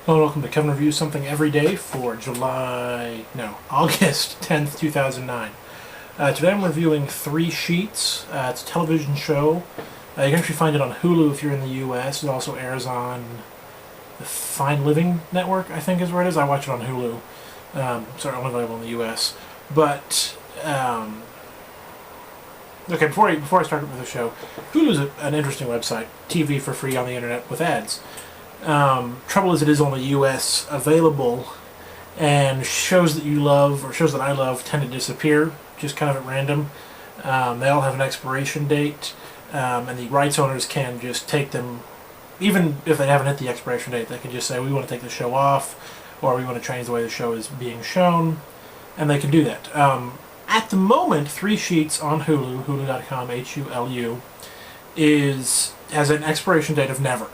Hello and welcome to Kevin Reviews Something Every Day for August 10th, 2009. Today I'm reviewing Three Sheets. It's a television show. You can actually find it on Hulu if you're in the US. It also airs on the Fine Living Network, I think is where it is. I watch it on Hulu. Sorry, only available in the US. But, okay, before I start with the show, Hulu is an interesting website. TV for free on the internet with ads. Trouble is, it is only US available, and shows that you love, or shows that I love, tend to disappear, just kind of at random. They all have an expiration date, and the rights owners can just take them, even if they haven't hit the expiration date, they can just say, we want to take the show off, or we want to change the way the show is being shown, and they can do that. At the moment, Three Sheets on Hulu, hulu.com, Hulu, has an expiration date of never.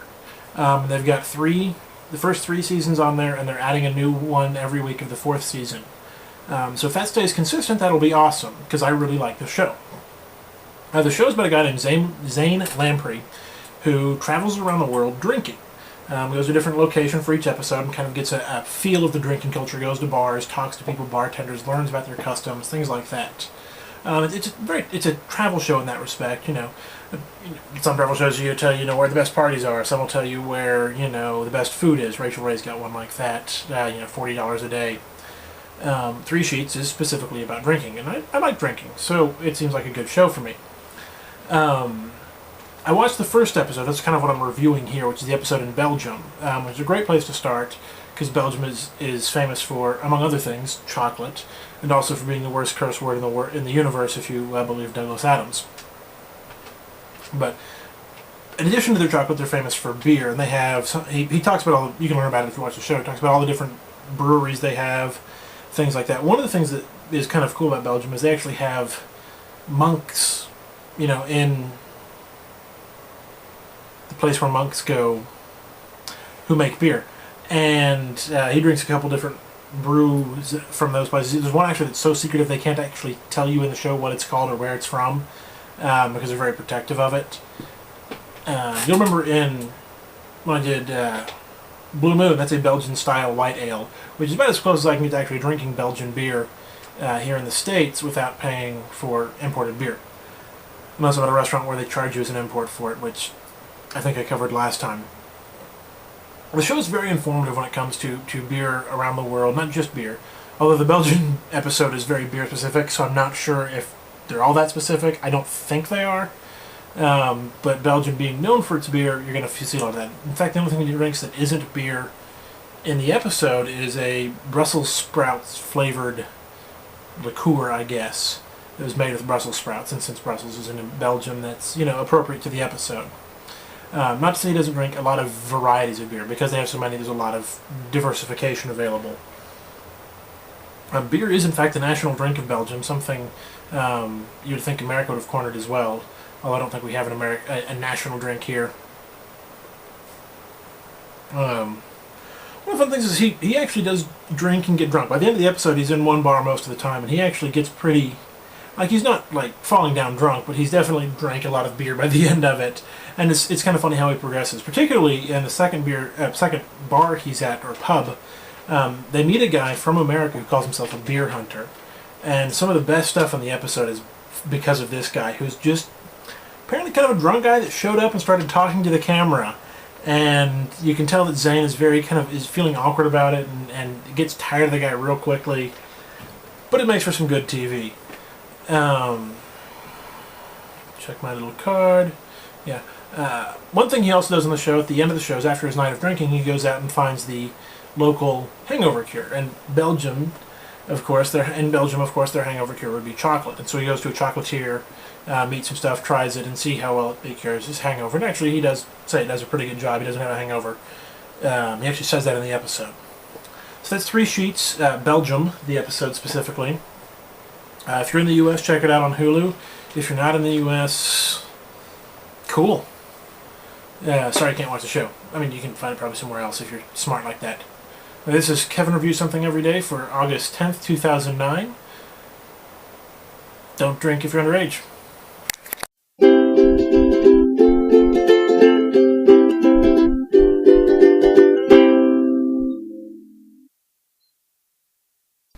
They've got the first three seasons on there, and they're adding a new one every week of the fourth season. So if that stays consistent, that'll be awesome, because I really like the show. The show's about a guy named Zane Lamprey, who travels around the world drinking. Goes to a different location for each episode and kind of gets a feel of the drinking culture, goes to bars, talks to people, bartenders, learns about their customs, things like that. It's a travel show in that respect, you know. Some travel shows you tell you where the best parties are. Some will tell you where the best food is. Rachel Ray's got one like that. $40 a day. Three Sheets is specifically about drinking, and I like drinking, so it seems like a good show for me. I watched the first episode. That's kind of what I'm reviewing here, which is the episode in Belgium, which is a great place to start because Belgium is famous for, among other things, chocolate, and also for being the worst curse word in the universe if you believe Douglas Adams. But in addition to their chocolate, they're famous for beer, and they have he talks about all. You can learn about it if you watch the show. He talks about all the different breweries they have, things like that. One of the things that is kind of cool about Belgium is they actually have monks, in the place where monks go, who make beer, and he drinks a couple different brews from those places. There's one actually that's so secretive they can't actually tell you in the show what it's called or where it's from. Because they're very protective of it. You'll remember when I did Blue Moon, that's a Belgian-style white ale, which is about as close as I can get to actually drinking Belgian beer here in the States without paying for imported beer. I'm also at a restaurant where they charge you as an import for it, which I think I covered last time. The show is very informative when it comes to beer around the world, not just beer. Although the Belgian episode is very beer-specific, so I'm not sure if they're all that specific. I don't think they are. But Belgium being known for its beer, you're going to see a lot of that. In fact, the only thing he drinks that isn't beer in the episode is a Brussels sprouts flavored liqueur, I guess. It was made with Brussels sprouts, and since Brussels is in Belgium, that's appropriate to the episode. Not to say he doesn't drink a lot of varieties of beer, because they have so many, there's a lot of diversification available. Beer is, in fact, the national drink of Belgium, something you'd think America would have cornered as well, although I don't think we have a national drink here. One of the fun things is he actually does drink and get drunk. By the end of the episode, he's in one bar most of the time, and he actually gets pretty... he's not, falling down drunk, but he's definitely drank a lot of beer by the end of it. And it's kind of funny how he progresses, particularly in the second bar he's at, or pub. They meet a guy from America who calls himself a beer hunter. And some of the best stuff in the episode is because of this guy, who's just apparently kind of a drunk guy that showed up and started talking to the camera. And you can tell that Zane is is feeling awkward about it and gets tired of the guy real quickly. But it makes for some good TV. Check my little card. Yeah. One thing he also does on the show, at the end of the show, is after his night of drinking, he goes out and finds the local hangover cure. And Belgium, of course, their hangover cure would be chocolate. And so he goes to a chocolatier, meets some stuff, tries it, and see how well it cures his hangover. And actually, he does say it does a pretty good job. He doesn't have a hangover. He actually says that in the episode. So that's Three Sheets, Belgium, the episode specifically. If you're in the U.S., check it out on Hulu. If you're not in the U.S., cool. Sorry I can't watch the show. I mean, you can find it probably somewhere else if you're smart like that. This is Kevin Reviews Something Every Day for August 10th, 2009. Don't drink if you're underage.